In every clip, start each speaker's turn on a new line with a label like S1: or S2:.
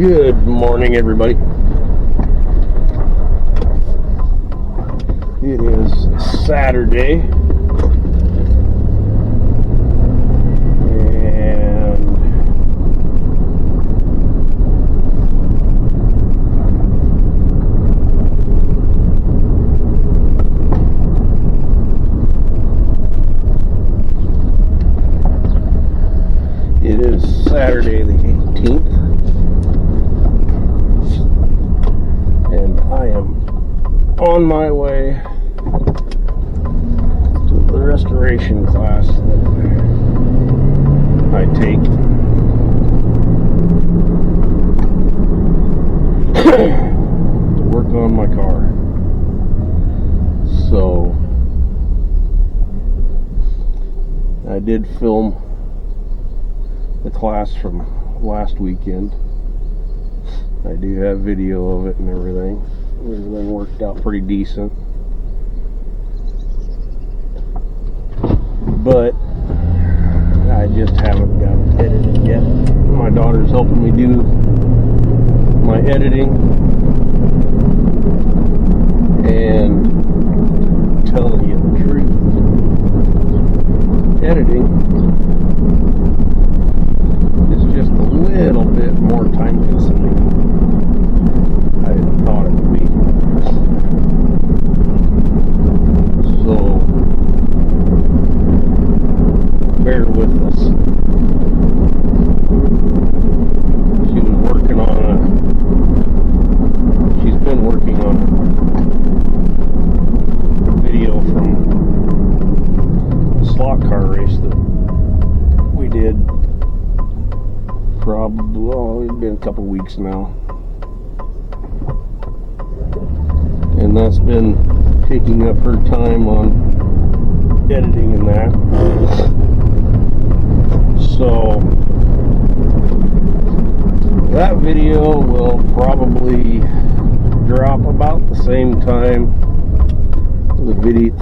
S1: Good morning, everybody. It is Saturday, and it is Saturday the 18th. I am on my way to the restoration class that I take. To work on my car. So I did film the class from last weekend. I do have video of it and everything. Everything worked out pretty decent. But I just haven't got it edited yet. My daughter's helping me do my editing. And telling you the truth, editing is just a little bit more time consuming. I thought it would be. So bear with us. She's been working on a video from a slot car race that we did probably, it's been a couple weeks now. And that's been taking up her time on editing and that. So that video will probably drop about the same time the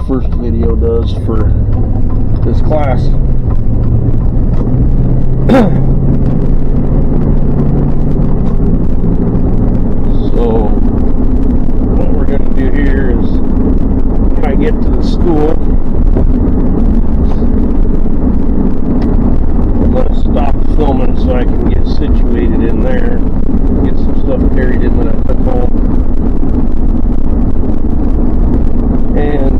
S1: first video does for this class. So what we're going to do here is, when I get to the school, I'm going to stop filming so I can get situated in there, get some stuff carried in that I took home, and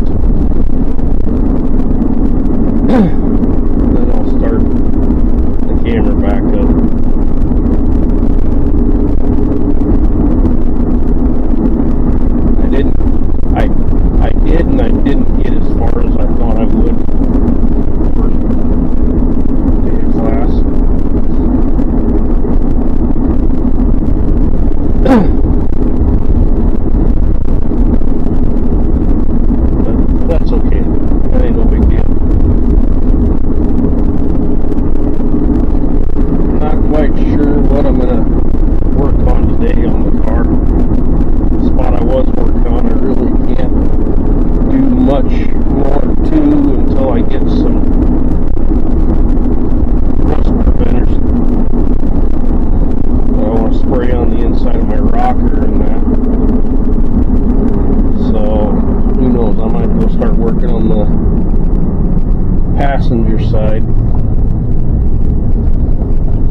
S1: then I'll start the camera back up. I did, and I didn't get as far as I thought I would first day of class. But that's okay. That ain't no big deal. I'm not quite sure what I'm gonna work on today on the car. The spot I was working on, I really can't do much more to until I get some rust preventers. I want to spray on the inside of my rocker and that. So who knows, I might go start working on the passenger side,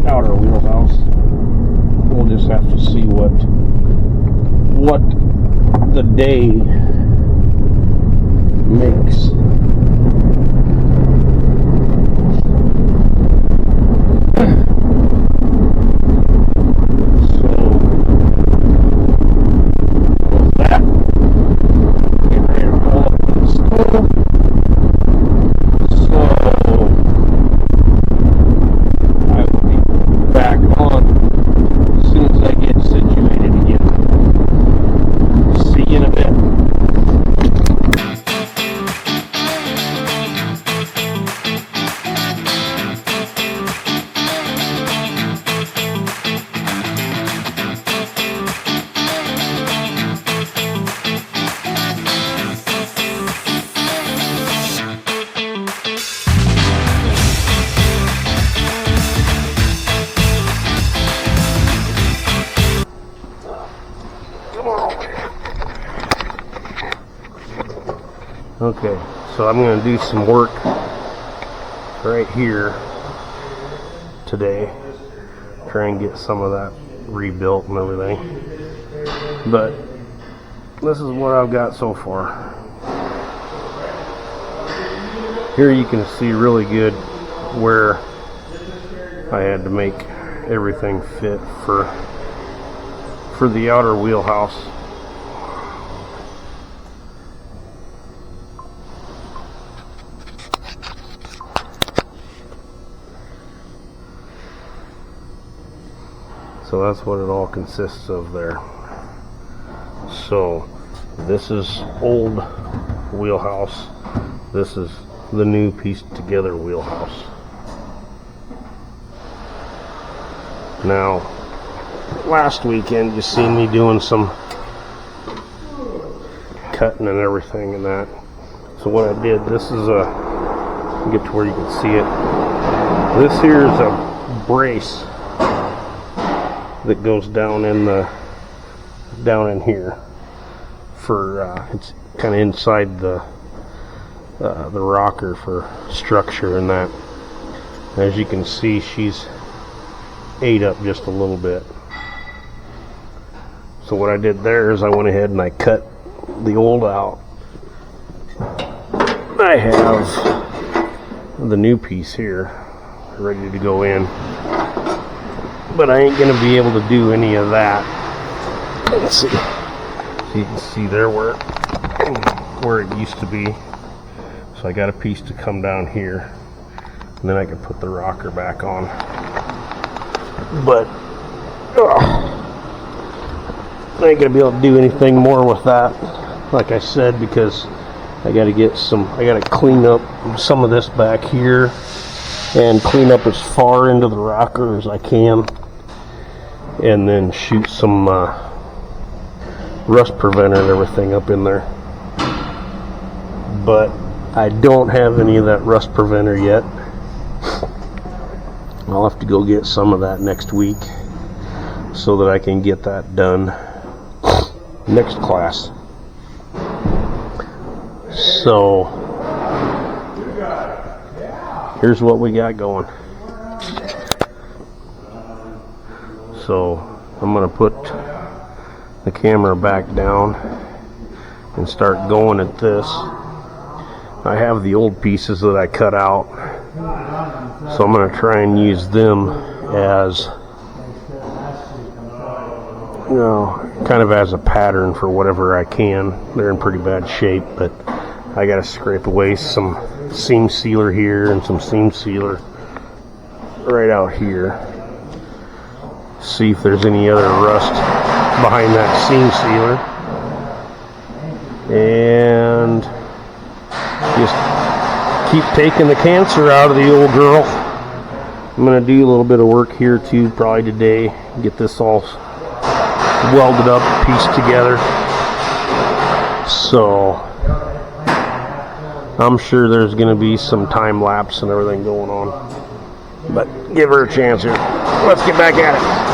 S1: outer wheelhouse. We'll just have to see what the day makes. So with that, get ready to pull up to the school. So I will be back on as soon as I get situated again. See you in a bit. Okay, so I'm going to do some work right here today. Try and get some of that rebuilt and everything. But this is what I've got so far. Here you can see really good where I had to make everything fit for the outer wheelhouse. So that's what it all consists of there. So this is old wheelhouse. This is the new pieced together wheelhouse. Now, last weekend you seen me doing some cutting and everything and that. So what I did, this is get to where you can see it. This here is a brace that goes down in here for it's kind of inside the rocker for structure and that. As you can see, she's ate up just a little bit. So what I did there is I went ahead and I cut the old out. I have the new piece here ready to go in, but I ain't gonna be able to do any of that. Let's see. So you can see there where it used to be. So I got a piece to come down here, and then I can put the rocker back on. But I ain't gonna be able to do anything more with that, like I said, because I gotta clean up some of this back here and clean up as far into the rocker as I can, and then shoot some rust preventer and everything up in there. But I don't have any of that rust preventer yet. I'll have to go get some of that next week so that I can get that done next class. So here's what we got going. So I'm going to put the camera back down and start going at this. I have the old pieces that I cut out, so I'm going to try and use them as, you know, kind of as a pattern for whatever I can. They're in pretty bad shape, but I got to scrape away some seam sealer here and some seam sealer right out here. See if there's any other rust behind that seam sealer. And just keep taking the cancer out of the old girl. I'm going to do a little bit of work here too, probably today. Get this all welded up, pieced together. So I'm sure there's going to be some time lapse and everything going on. But give her a chance here. Let's get back at it.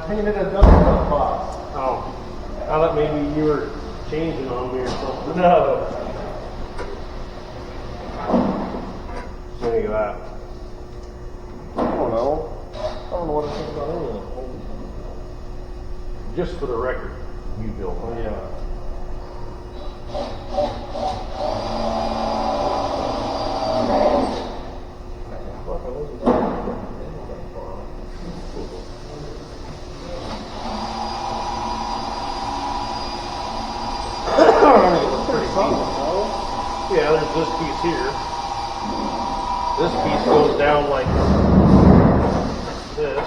S1: painted a donut box.
S2: Oh, I thought maybe you were changing on me or something.
S1: No.
S2: Look at that.
S1: I don't know. I don't know what I think about any of them.
S2: Just for the record, you built
S1: Oh,
S2: one.
S1: yeah.
S2: Yeah, there's this piece here. This piece goes down like this.
S1: Yeah.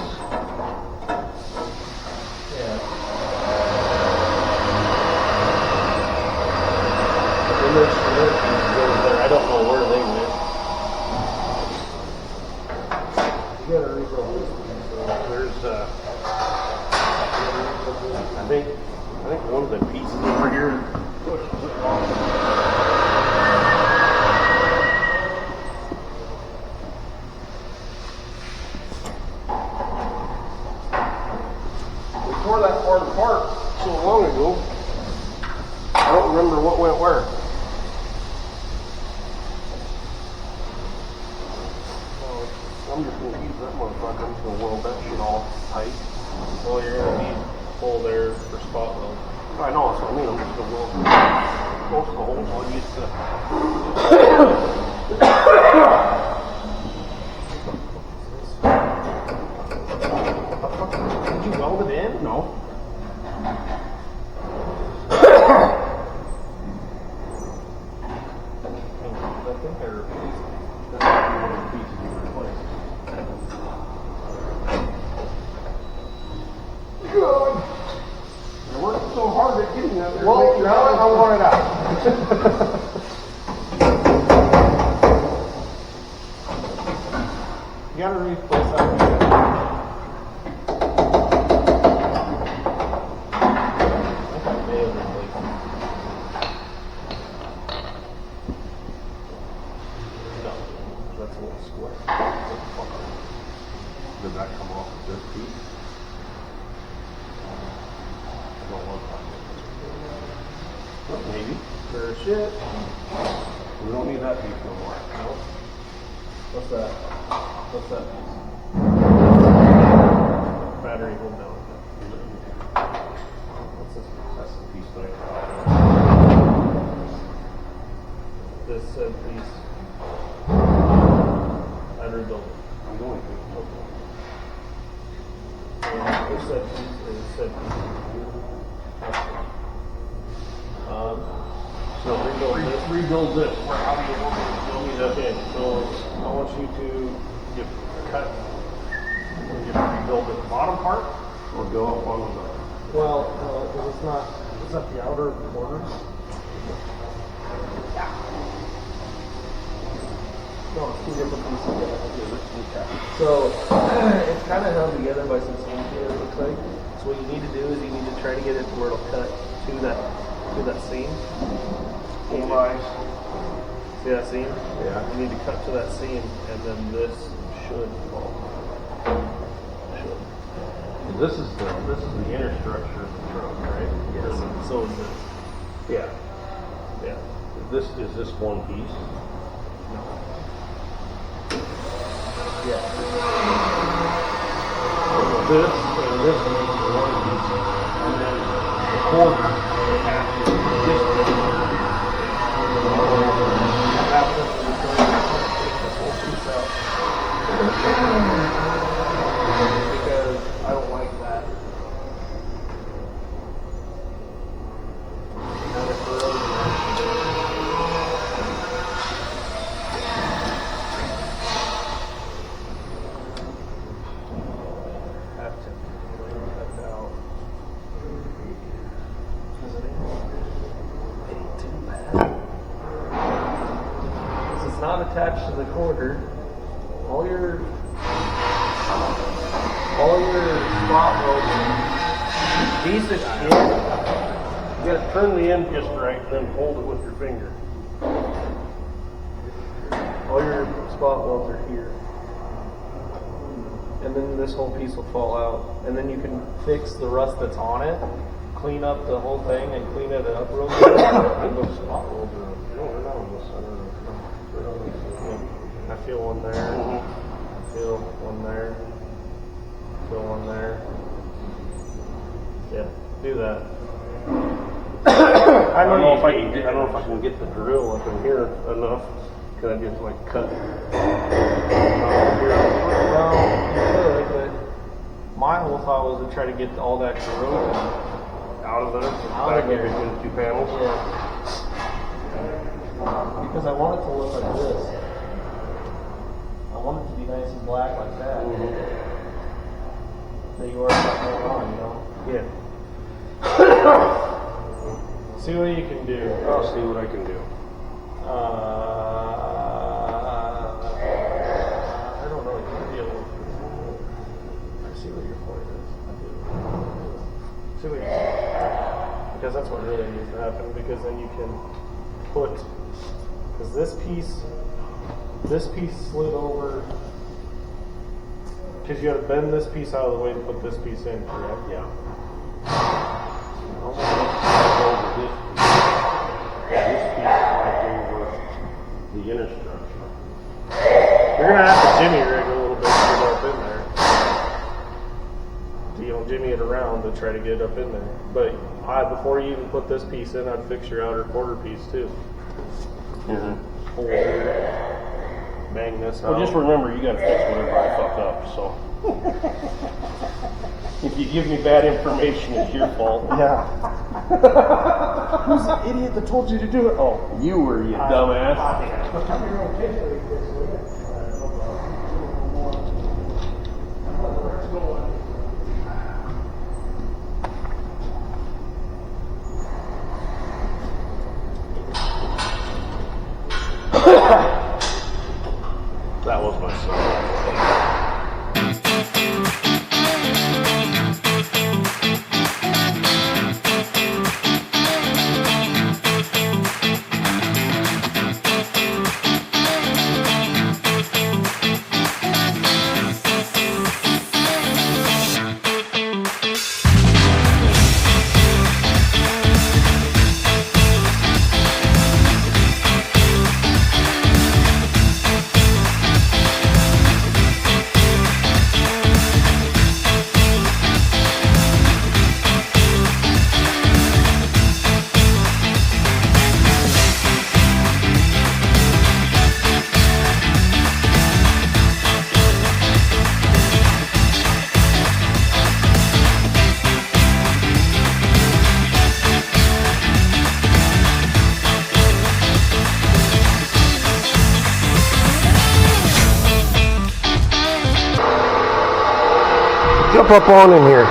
S2: And there's some other pieces over there. I don't know where they went.
S1: You gotta rebuild this piece.
S2: There's I think one of the pieces over here pushes it off.
S1: Tore that part apart so long ago. I don't remember what went where.
S2: I'm just going to use that motherfucker. I'm just going to weld that shit all tight.
S1: Well, you're gonna need hole there for spot weld.
S2: I know, that's what I mean. I'm just going to weld most of the holes. I'll use the... Did you weld it in?
S1: No. I think I replaced it.
S2: That's one of the pieces you replaced.
S1: Good.
S2: I worked so hard at getting that there.
S1: Well, now I want it out. You gotta replace that. I think I may have replaced it. No, that's a little square.
S2: Did that come off of this piece? I don't want that. Maybe.
S1: Sure as shit.
S2: We don't need that piece no more.
S1: No. What's that? What's that piece?
S2: Battery hold down.
S1: What's this piece?
S2: That's the piece that I got.
S1: This said piece. I'd rebuild it.
S2: I'm going to.
S1: And this said piece is said piece. So rebuild this.
S2: Rebuild this. How do you want me to
S1: Okay, so I want you to
S2: get cut? You rebuild the bottom part or go up on the...
S1: well, because it's not the outer corner. No, it's two different pieces. So it's kind of held together by some seam here, it looks like. So what you need to do is you need to try to get it to where it'll cut to that seam.
S2: Hold eyes.
S1: See that seam?
S2: Yeah.
S1: You need to cut to that seam, and then this should fall. Should.
S2: This is the inner structure of the truck, right?
S1: Yes. So is this.
S2: Yeah.
S1: Yeah.
S2: Is this one piece?
S1: Yeah.
S2: This and this makes one piece, and then the quarter half is this.
S1: Because I don't like that. Have to cut out. Ain't too bad. Since it's not attached to the quarter, all your spot welds, decent shit.
S2: You gotta turn the end just right and then hold it with your finger.
S1: All your spot welds are here.
S2: and then this whole piece will fall out, and then you can fix the rust that's on it, clean up the whole thing, and clean it up real good. I feel one there. I feel one there. Feel one there. Yeah, do that.
S1: I don't know if I can. I don't know if I can get the drill up in here enough. Can I just like cut?
S2: Well, you could, but my whole thought was to try to get all that corrosion
S1: Out of there,
S2: Out
S1: back
S2: of
S1: in
S2: there.
S1: between the two panels.
S2: Yeah. Because I want it to look like this. I want it to be nice and black like that. That you already got going on, you know?
S1: Yeah.
S2: See what you can do.
S1: I'll see what I can do.
S2: I don't know. You can be able. I see what your point is. I do. See what you're saying. Because that's what really needs to happen. Because then you can put. Because this piece slid over. Because you got to bend this piece out of the way to put this piece in, correct?
S1: Yeah. This piece like over the inner structure.
S2: You're gonna have to jimmy rig a little bit to get it up in there. You know, jimmy it around to try to get it up in there. But before you even put this piece in, I'd fix your outer quarter piece too. Hold it. Bang this out.
S1: Well, just remember, you got to fix whatever I fuck up. So, if you give me bad information, it's your fault.
S2: Yeah. Who's the idiot that told you to do it? Oh,
S1: You were, you dumbass. That was my son. Jump up on in here.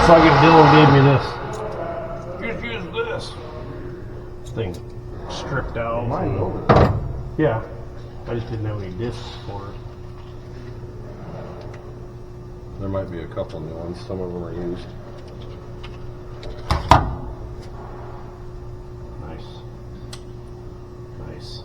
S1: Fucking Dylan gave me this. Just use this. This thing stripped out.
S2: Mine over.
S1: Yeah. I just didn't have any discs for it.
S3: There might be a couple new ones. Some of them are used.
S1: Nice. Nice.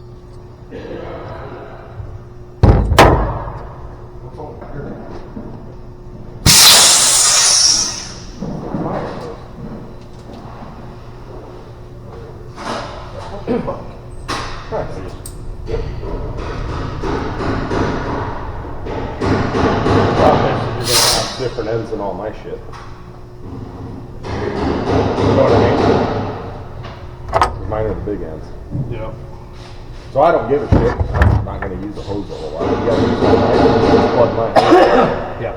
S3: Different ends than all my shit.
S1: You know what I mean?
S3: Mine are the big ends.
S1: Yeah.
S4: So I don't give a shit. I'm not going to use a hose a whole lot. You gotta use one, I just plug my hose.
S2: Yeah.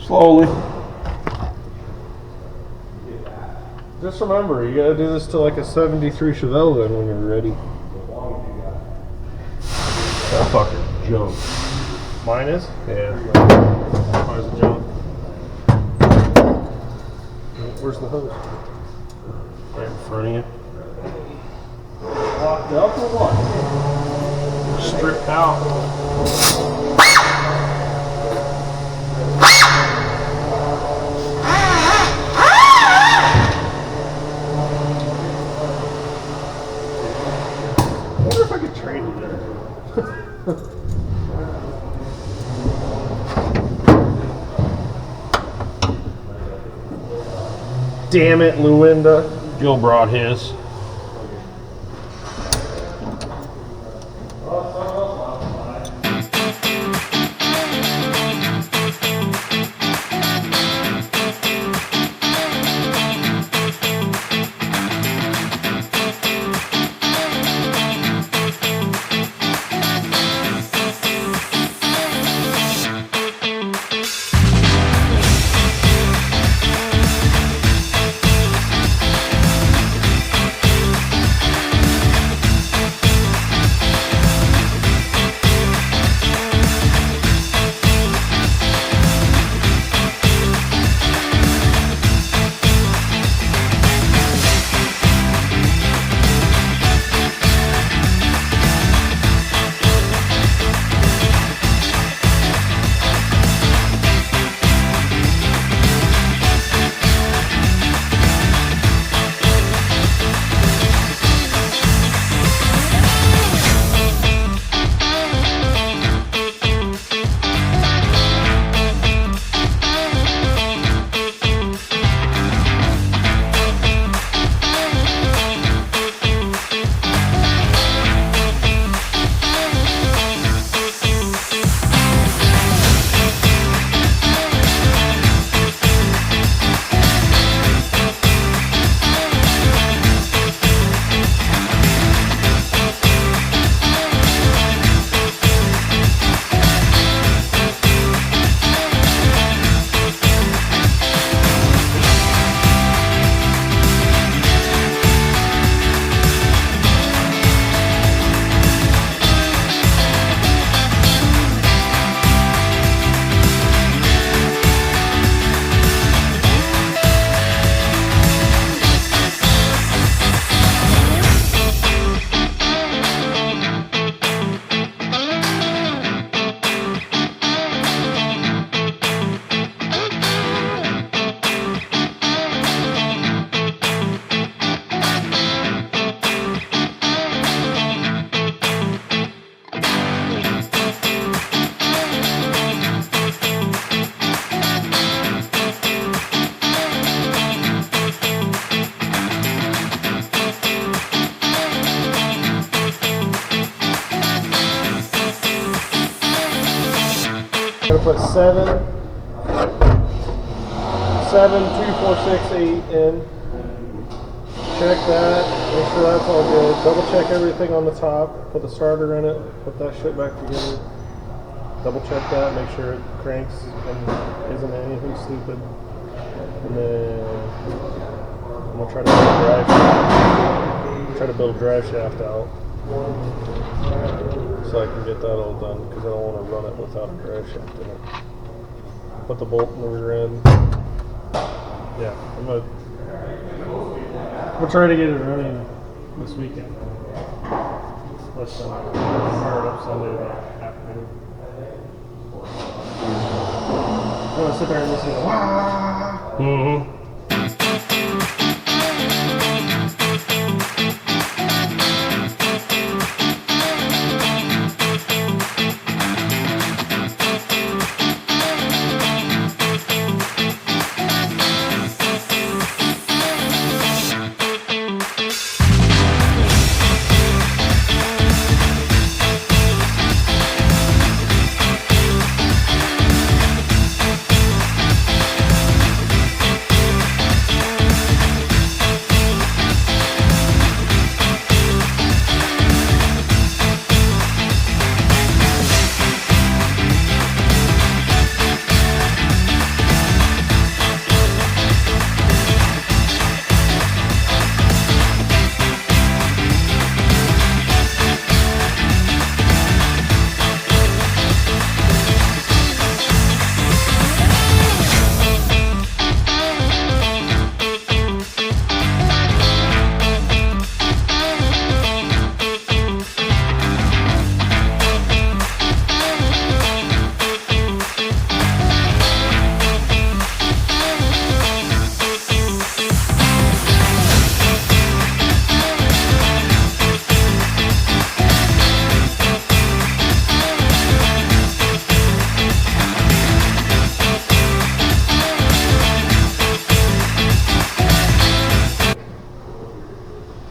S1: Slowly.
S2: Just remember, you gotta do this to like a 73 Chevelle then when you're ready.
S1: That fucker junk.
S2: Mine is?
S1: Yeah.
S2: Mine's a jump. Where's the hose?
S1: Right in front of you.
S2: Locked up or what?
S1: Stripped out.
S2: I wonder if I could trade it there. Damn it, Luinda.
S1: Joe brought his.
S2: Gonna put 7, 2, 4, 6, 8 in. Check that. Make sure that's all good. Double check everything on the top. Put the starter in it. Put that shit back together. Double check that. Make sure it cranks and isn't anything stupid. And then I'm gonna try to build a drive shaft. Try to build a drive shaft out. So I can get that all done because I don't want to run it without a drive shaft in it. Put the bolt in the rear end. Yeah, I'm gonna try to get it running this weekend. Let's fire it up Sunday afternoon. I'm gonna sit there and listen to wah. Mm-hmm.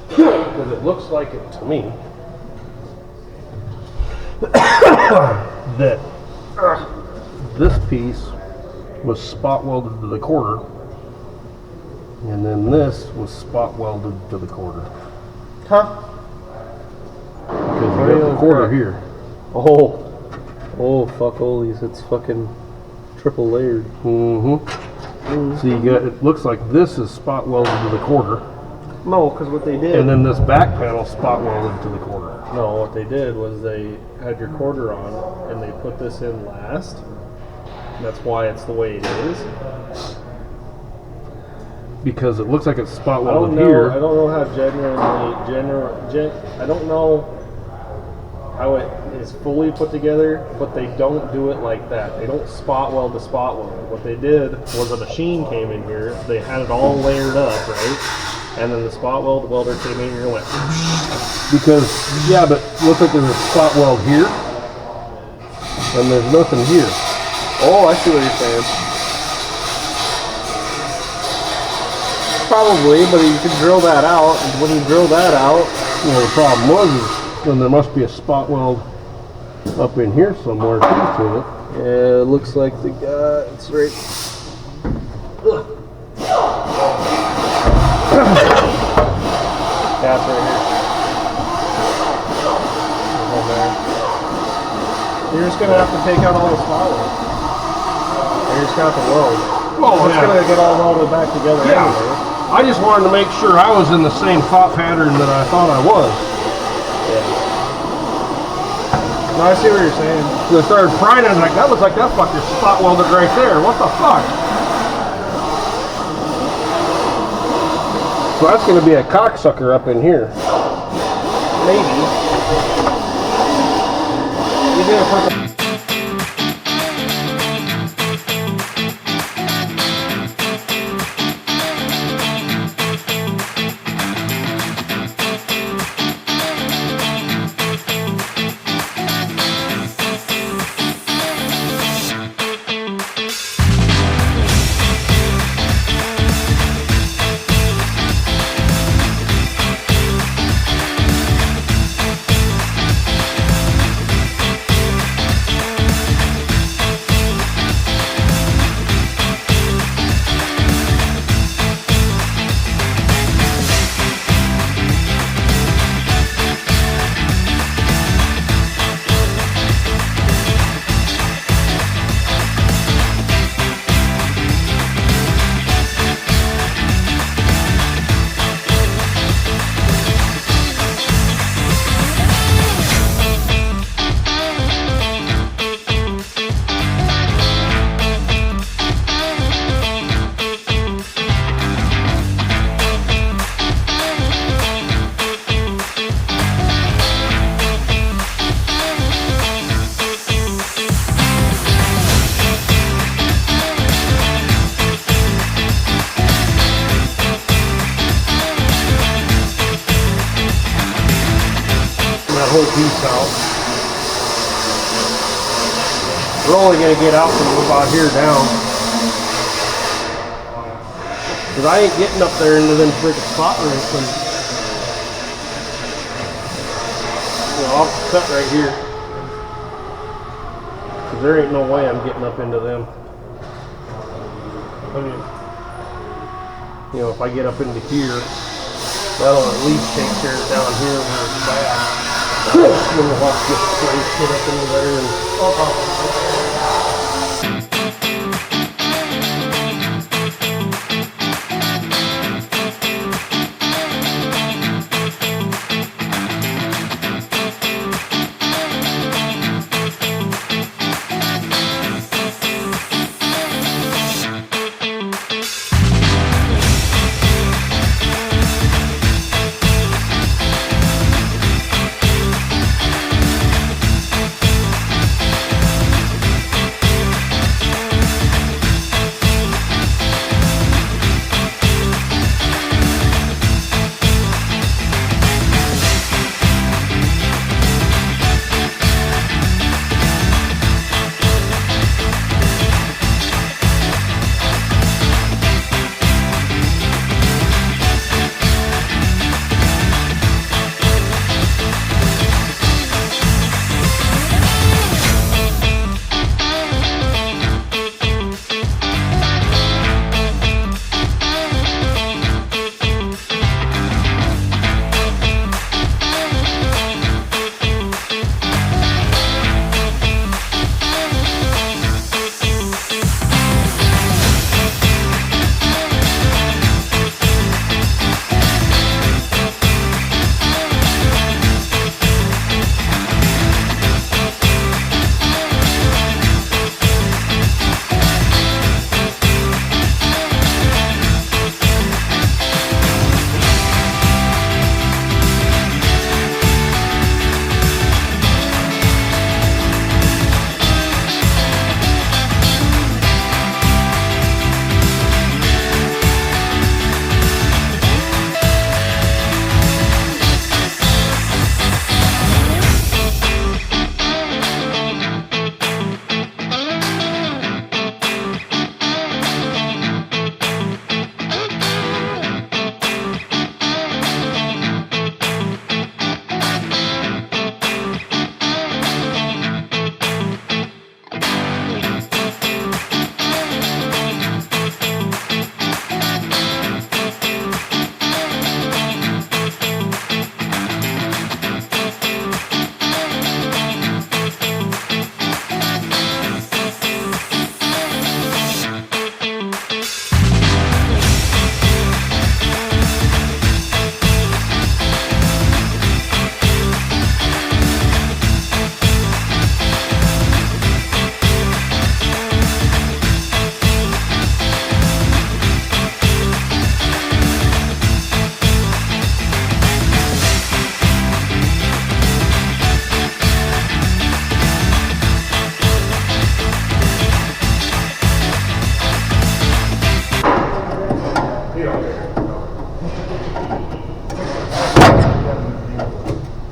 S2: Because it looks like it to me that this piece was spot welded to the quarter, and then this was spot welded to the quarter.
S5: Huh?
S2: Because you got the quarter here.
S5: Oh, fuck olies! It's fucking triple layered.
S2: Mm-hmm. So you got, it looks like this is spot welded to the quarter,
S5: No, because what they did.
S2: and then this back panel spot welded to the quarter.
S5: No, what they did was they had your quarter on, and they put this in last. That's why it's the way it is.
S2: Because it looks like it's spot
S5: I
S2: welded
S5: don't know.
S2: here.
S5: I don't know how I don't know how it is fully put together, but they don't do it like that. They don't spot weld to spot weld. What they did was a machine came in here. They had it all layered up, right? And then the spot welder came in here and went.
S2: Because, yeah, but it looks like there's a spot weld here, and there's nothing here.
S5: Oh, I see what you're saying. Probably, but you can drill that out. And when you drill that out,
S2: Well, the problem was is then there must be a spot weld up in here somewhere too to it.
S5: yeah, it looks like the guy. It's right. That's right here. You're just gonna have to take out all the spot weld. You're just gonna have to weld.
S2: Oh,
S5: It's
S2: yeah.
S5: gonna get all welded back together
S2: Yeah.
S5: anyway.
S2: I just wanted to make sure I was in the same thought pattern that I thought I was.
S5: No, I see what you're saying.
S2: So I started prying and I was like, that looks like that fucker's spot welded right there. What the fuck? So that's going to be a cocksucker up in here.
S5: Maybe. You did a perfect. due south. We're only gonna get out from about here down. Cause I ain't getting up there into them freaking spot roots and I'll cut right here. Cause there ain't no way I'm getting up into them. I mean, you know, if I get up into here, that'll at least take care of down here where it's bad. Then we'll have to get up into there and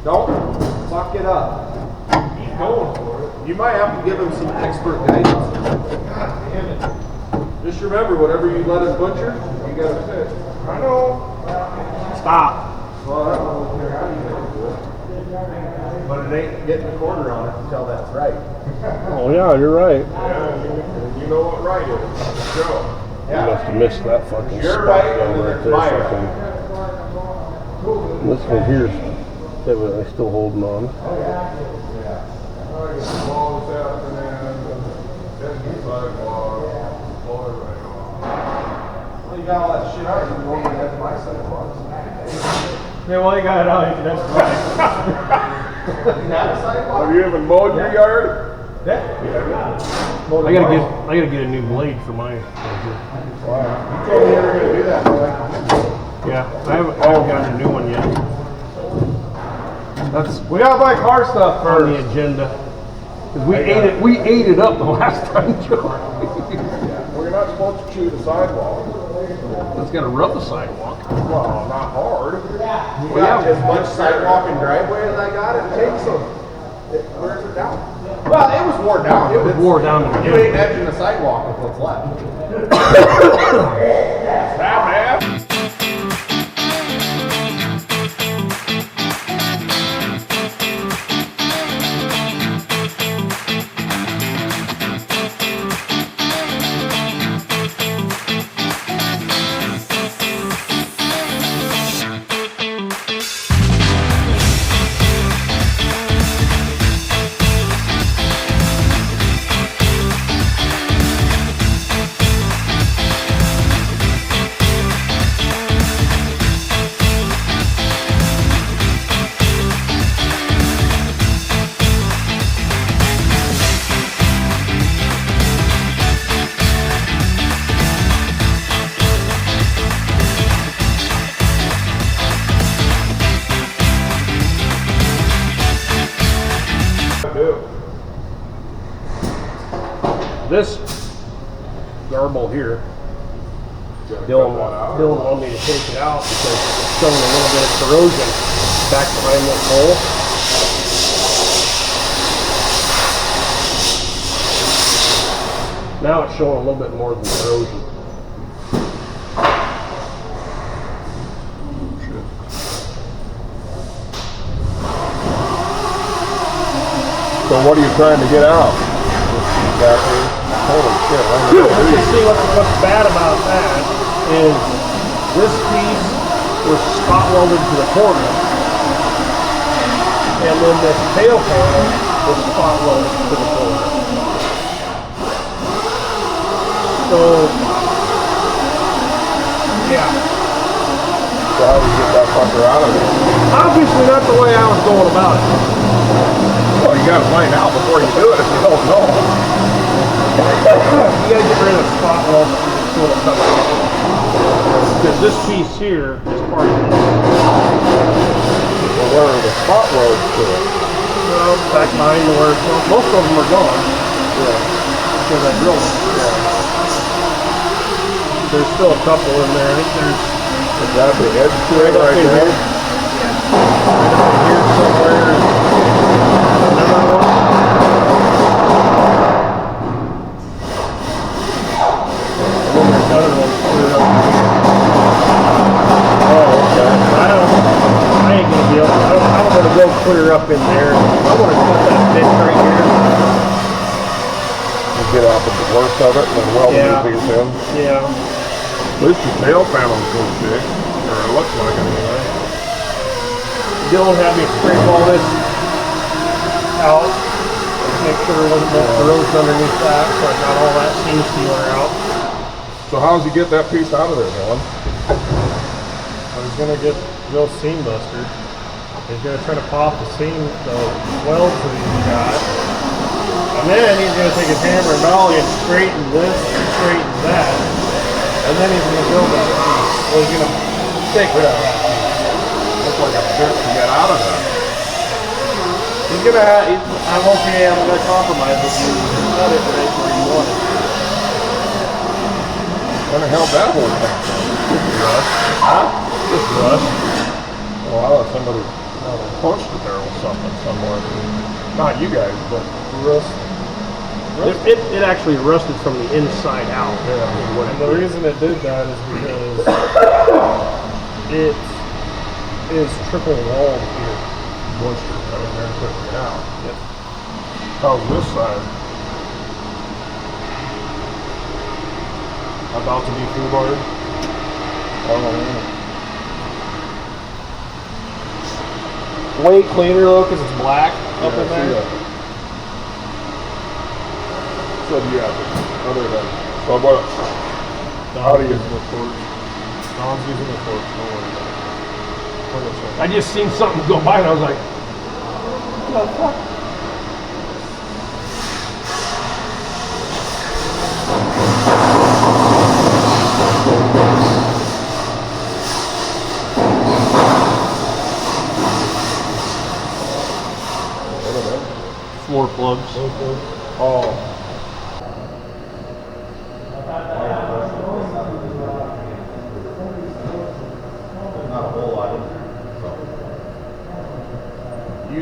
S4: Don't fuck it up. He's going for it. You might have to give him some expert guidance. God damn it. Just remember, whatever you let him butcher, you gotta fix. I know.
S5: stop.
S4: Well, I don't care how you do it. But it ain't getting a quarter on it until that's right.
S5: Oh yeah, you're right.
S4: Yeah, you know what right is. Joe.
S5: You must have missed that fucking
S4: You're
S5: spot
S4: right,
S5: down
S4: and then
S5: right
S4: it's
S5: there.
S4: my
S5: Fucking. This one here's evidently still holding on.
S4: Well, you got all that shit out. You can go ahead to my sidewalks.
S2: Yeah, well, you got it out. You can have
S4: Have a sidewalk?
S3: Have you even mowed your yard?
S2: Yeah.
S5: I gotta get a new blade for my.
S4: You told me you were gonna do that, boy.
S5: Yeah, I haven't got a new one yet. That's
S4: We gotta buy car stuff
S5: on
S4: first.
S5: the agenda. 'Cause we ate it up the last time, Joe.
S3: Well, you're not supposed to chew the sidewalk.
S5: It's got to rub the sidewalk.
S4: Well, not hard. You
S5: Well,
S4: got
S5: yeah.
S4: as much sidewalk and driveway as I got, it takes them. It wears it down. Well, it was worn down.
S5: It was wore down in the
S4: You
S5: beginning.
S4: ain't edging the sidewalk with what's left. That man.
S5: This garble here, Dylan wanted me to take it out because it's showing a little bit of corrosion back behind this hole. Now it's showing a little bit more than corrosion.
S3: So what are you trying to get out? Exactly. Holy shit.
S5: You see what's bad about that is this piece was spot welded to the corner, and then this tail panel was spot welded to the corner. So, yeah.
S3: So how do you get that fucker out of there?
S5: Obviously not the way I was going about it.
S3: Well, you gotta find out before you do it if you don't know.
S5: You gotta get rid of the spot weld sort of stuff. Because this piece here is part of it.
S3: Well, where are the spot welds to it?
S5: Well, back behind where most of them are gone.
S3: Yeah.
S5: Because I drilled them.
S3: Yeah.
S5: There's still a couple in there. I think there's
S3: Is that the edge to it
S5: right up
S3: right
S5: in
S3: there?
S5: here. Right up in here somewhere. Another one. And then there's another one clear up here.
S3: Oh, okay.
S5: I ain't gonna be able. I'm gonna go clear up in there. I want to cut that bit right here.
S3: You get out the worst of it and then weld
S5: Yeah.
S3: the piece in.
S5: Yeah.
S3: At least the tail panel's good shape. Or it looks like it anyway.
S5: Dylan had me scrape all this out. Make sure there wasn't no corrosion underneath that, so I got all that seam sealer out.
S3: So how does he get that piece out of there, Dylan?
S5: I was gonna get Joe's seam buster. He's gonna try to pop the seam, the welds that he's got. And then he's gonna take his hammer and dolly and straighten this and straighten that. And then he's gonna build that piece. Well, he's gonna stick with that piece.
S3: Looks like a bit to get out of there.
S5: He's gonna have, I'm okay, I'm gonna compromise with you. Cut it right where you want it.
S3: When the hell that whole thing from? Rust.
S5: Huh? Just rust.
S3: Well, I thought somebody punched it there or something somewhere. Not you guys, but
S5: Rust. It actually rusted from the inside out.
S3: yeah.
S2: And the reason it did that is because it is triple walled here.
S3: Moisture got in there and couldn't get out.
S2: Yep.
S3: How's this side?
S2: About to be full board. Way cleaner though, because it's black up in there.
S3: So do you have other than so what? How do you?
S2: Don's using the torch. Don't worry about it. What is it?
S5: I just seen something go by and I was like, what the fuck? Floor plugs.
S3: Oh.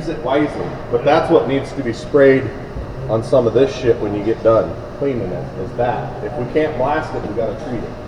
S4: use it wisely. But that's what needs to be sprayed on some of this shit when you get done cleaning it, is that. If we can't blast it, we gotta treat it.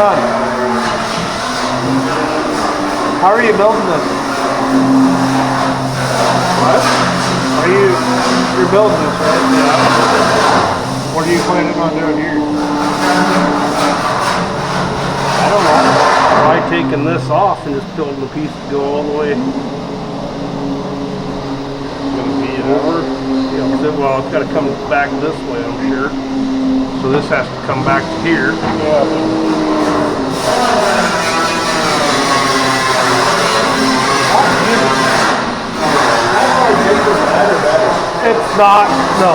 S2: son. How are you building this?
S3: What?
S2: You're building this, right?
S3: Yeah. What are you planning on doing here?
S1: I don't know. Try taking this off and just building a piece to go all the way. Gonna be over. Yeah, well, it's got to come back this way, I'm sure. So this has to come back to here.
S2: It's not. No.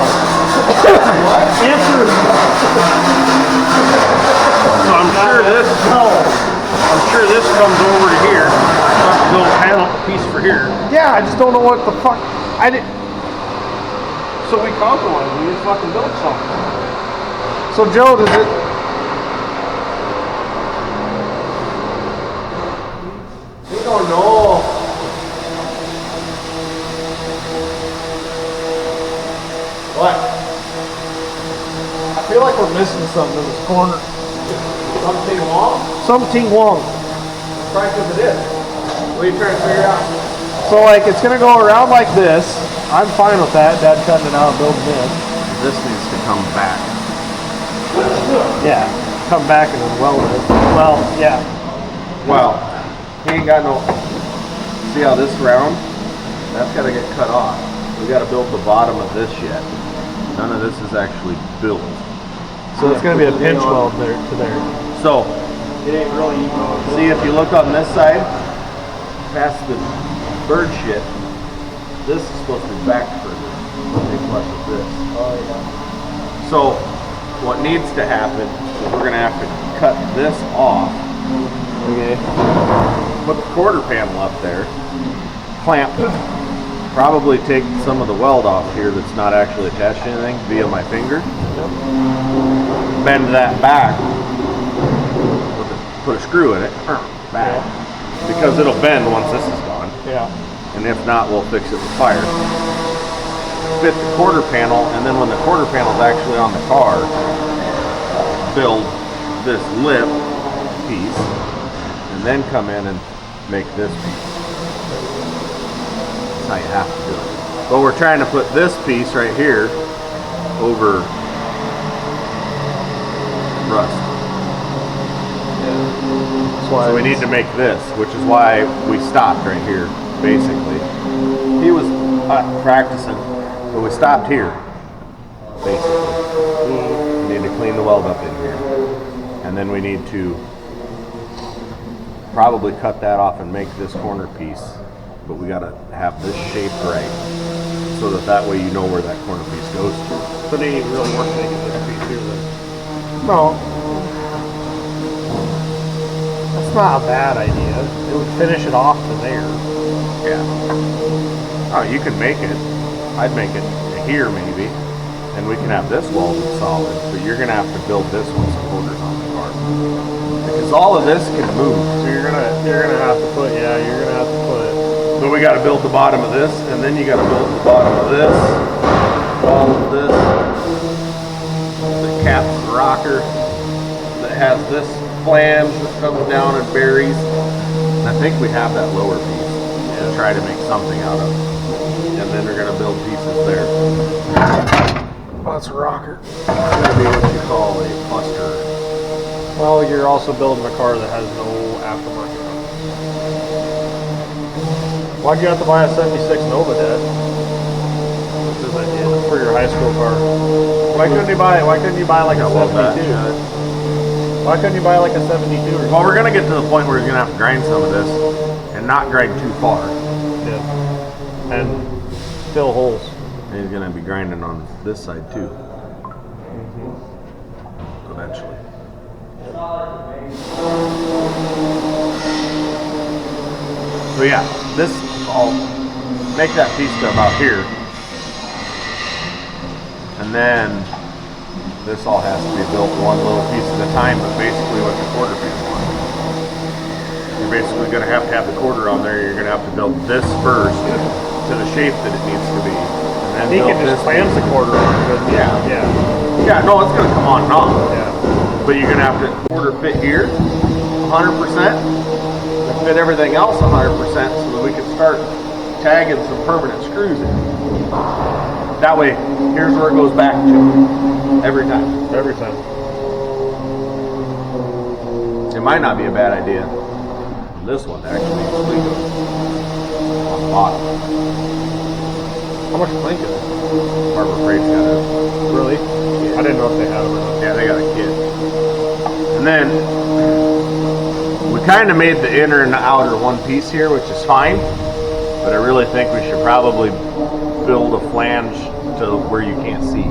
S2: Answer.
S1: So I'm sure this. I'm sure this comes over to here. I'll have to build a panel piece for here.
S2: Yeah, I just don't know what the fuck. I didn't.
S1: So we compromise. We just fucking build something.
S2: So Joe, does it?
S4: We don't know. What?
S2: I feel like we're missing something in this corner.
S4: Something wrong?
S2: Something wrong.
S4: Try because it is. What are you trying to figure out?
S2: So like it's gonna go around like this. I'm fine with that. Dad cutting it out and building this.
S6: This needs to come back.
S2: Yeah. Come back and then weld it. Well, yeah.
S6: Well, he ain't got no. See how this round? That's got to get cut off. We got to build the bottom of this yet. None of this is actually built.
S2: So it's gonna be a pinch weld there to there.
S6: So,
S1: It ain't really even.
S6: see if you look on this side, past the bird shit, this is supposed to be back further. They flush with this. So, what needs to happen is we're gonna have to cut this off.
S2: Okay.
S6: Put the quarter panel up there, clamp, probably take some of the weld off here that's not actually attached to anything via my finger. Bend that back, put a screw in it, back, because it'll bend once this is gone.
S2: Yeah.
S6: And if not, we'll fix it with fire. Fit the quarter panel, and then when the quarter panel is actually on the car, build this lip piece, and then come in and make this piece. That's how you have to do it. But we're trying to put this piece right here over rust. So we need to make this, which is why we stopped right here, basically. He was practicing, but we stopped here, basically. We need to clean the weld up in here. And then we need to probably cut that off and make this corner piece, but we gotta have this shape right, so that way you know where that corner piece goes to.
S1: But they ain't really worth making this piece here then.
S2: No. That's not a bad idea. It would finish it off to there.
S6: Yeah. Oh, you can make it. I'd make it here maybe, and we can have this welded solid, but you're gonna have to build this one some quarters on the car. Because all of this can move.
S5: So you're gonna have to put
S6: So we gotta build the bottom of this, and then you gotta build the bottom of this, all of this, that caps the rocker, that has this flange that comes down and buries. And I think we have that lower piece to try to make something out of. And then they're gonna build pieces there.
S2: That's a rocker.
S6: It's gonna be what you call a cluster.
S5: well, you're also building a car that has no aftermarket on it. Why'd you have to buy a 76 Nova, Dad? Because I did for your high school car. Why couldn't you buy like a 72? Why couldn't you buy like a 72 or something?
S6: Well, we're gonna get to the point where we're gonna have to grind some of this and not grind too far.
S5: Yeah. And fill holes.
S6: And he's gonna be grinding on this side too. Eventually. So yeah, this, I'll make that piece to about here. And then this all has to be built one little piece at a time, but basically with the quarter piece on. You're basically gonna have the quarter on there, you're gonna have to build this first to the shape that it needs to be. And then
S5: He
S6: build
S5: can just
S6: this
S5: clamp
S6: piece.
S5: the quarter on, couldn't he?
S6: Yeah.
S5: Yeah.
S6: Yeah, no, it's gonna come on and off.
S5: Yeah.
S6: But you're gonna have to quarter fit here 100%, and fit everything else 100% so that we can start tagging some permanent screws in. That way, here's where it goes back to every time.
S5: Every time.
S6: It might not be a bad idea. This one actually sleep on the bottom.
S5: How much plank is it?
S6: Harbor Freight's got it.
S5: Really? I didn't know if they had it or not.
S6: Yeah, they got a kit. And then we kind of made the inner and the outer one piece here, which is fine. But I really think we should probably build a flange to where you can't see.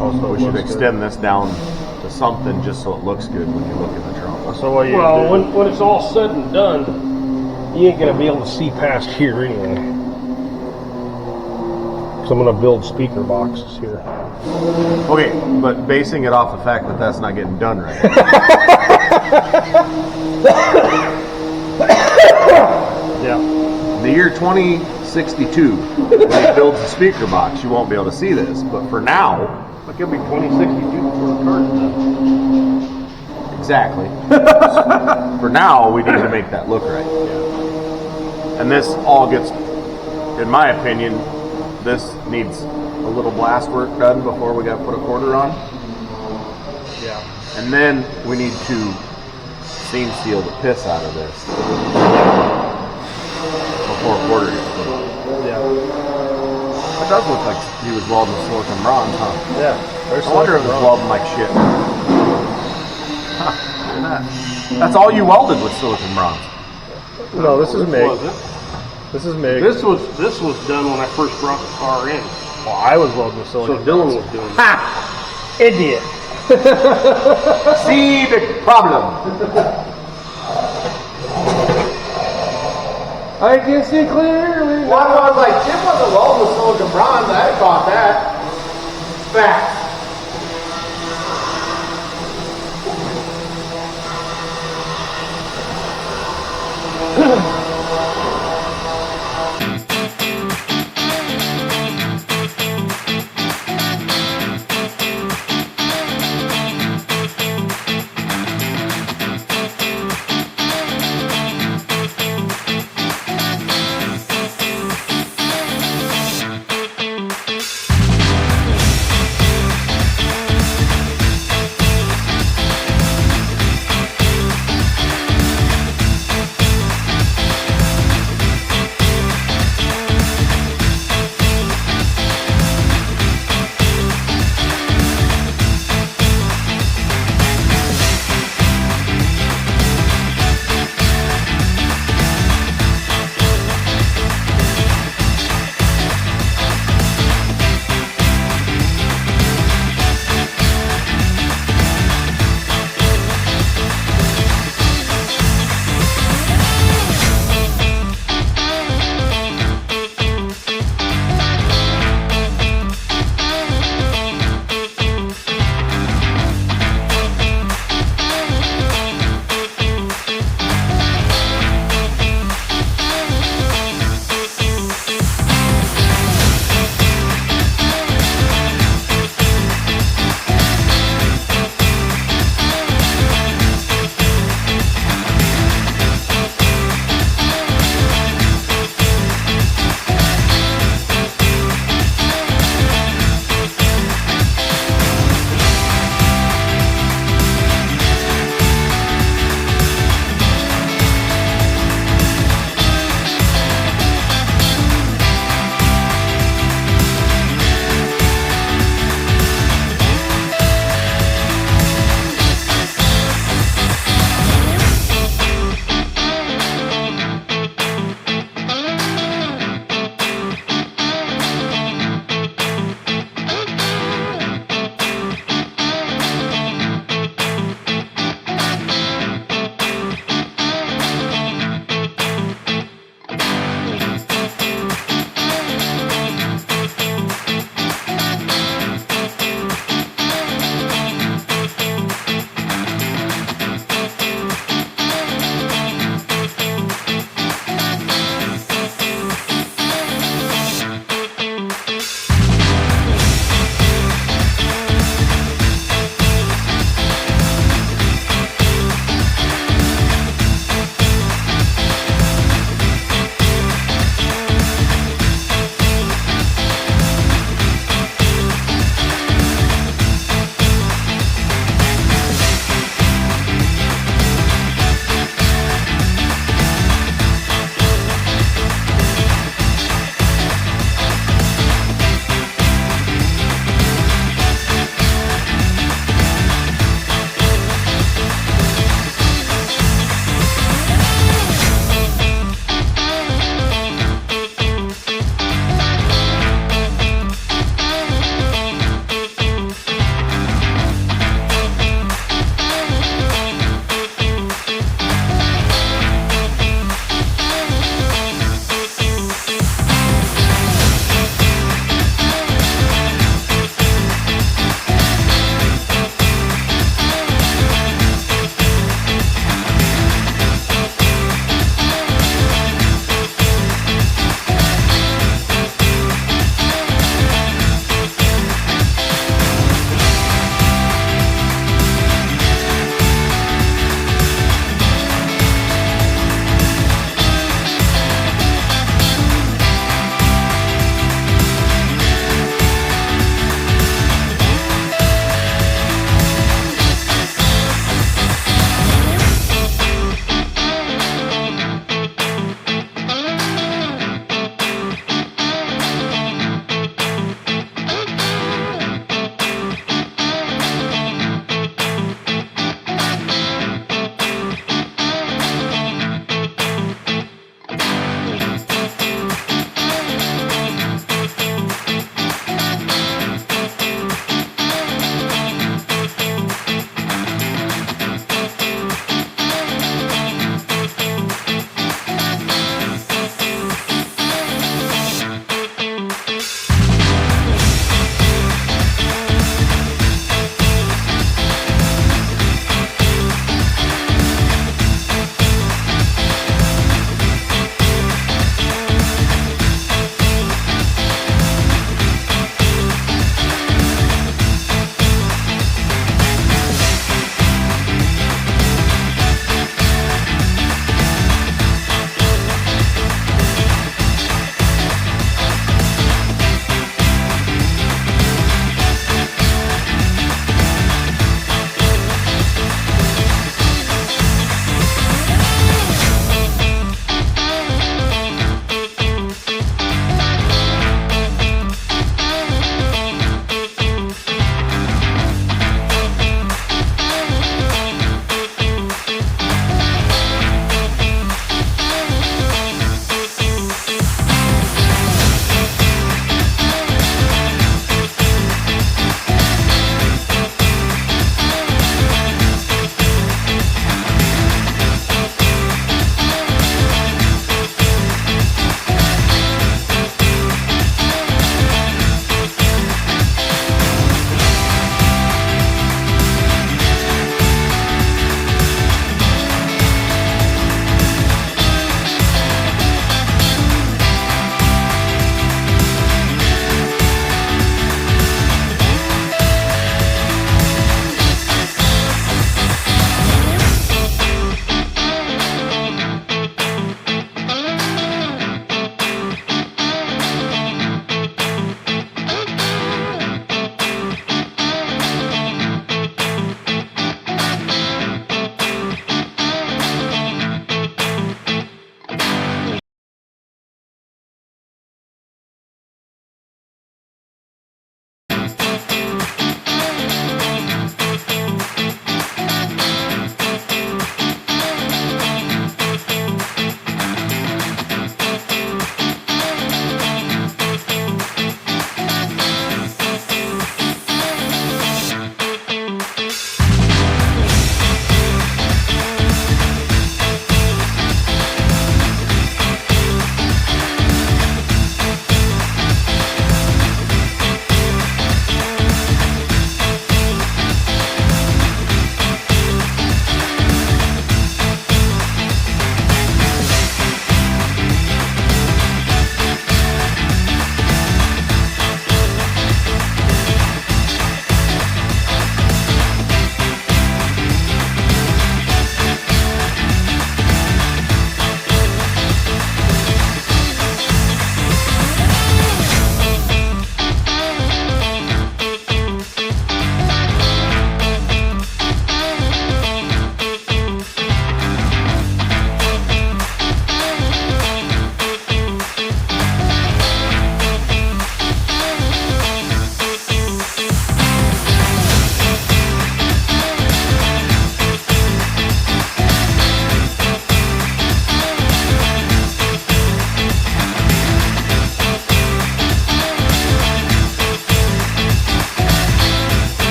S5: Also,
S6: We should extend this down to something just so it looks good when you look in the trunk.
S5: So what you
S1: Well,
S5: do?
S1: when it's all said and done, you ain't gonna be able to see past here anyway. So I'm gonna build speaker boxes here.
S6: Okay, but basing it off the fact that that's not getting done right.
S5: Yeah.
S6: The year 2062, when he builds a speaker box, you won't be able to see this. But for now,
S1: It could be 2062 before the car's done.
S6: exactly. For now, we need to make that look right. And this all gets, in my opinion, this needs a little blast work done before we got to put a quarter on.
S5: Yeah.
S6: And then we need to seam seal the piss out of this before a quarter gets put on.
S5: Yeah.
S6: It does look like he was welding with silicone bronze, huh?
S5: Yeah. There's
S6: I wonder if it's welding like shit. Huh, look at that. That's all you welded with silicone bronze.
S5: No, this is MIG.
S1: Was it?
S5: This is MIG.
S1: This was done when I first brought the car in.
S5: Well, I was welding with
S1: So
S5: silicone.
S1: Dylan was doing it.
S6: Ha!
S5: Idiot.
S6: See the problem.
S1: I can see clearly.
S4: Well, I was like, Jim wasn't welding with silicone bronze. I had caught that. Facts.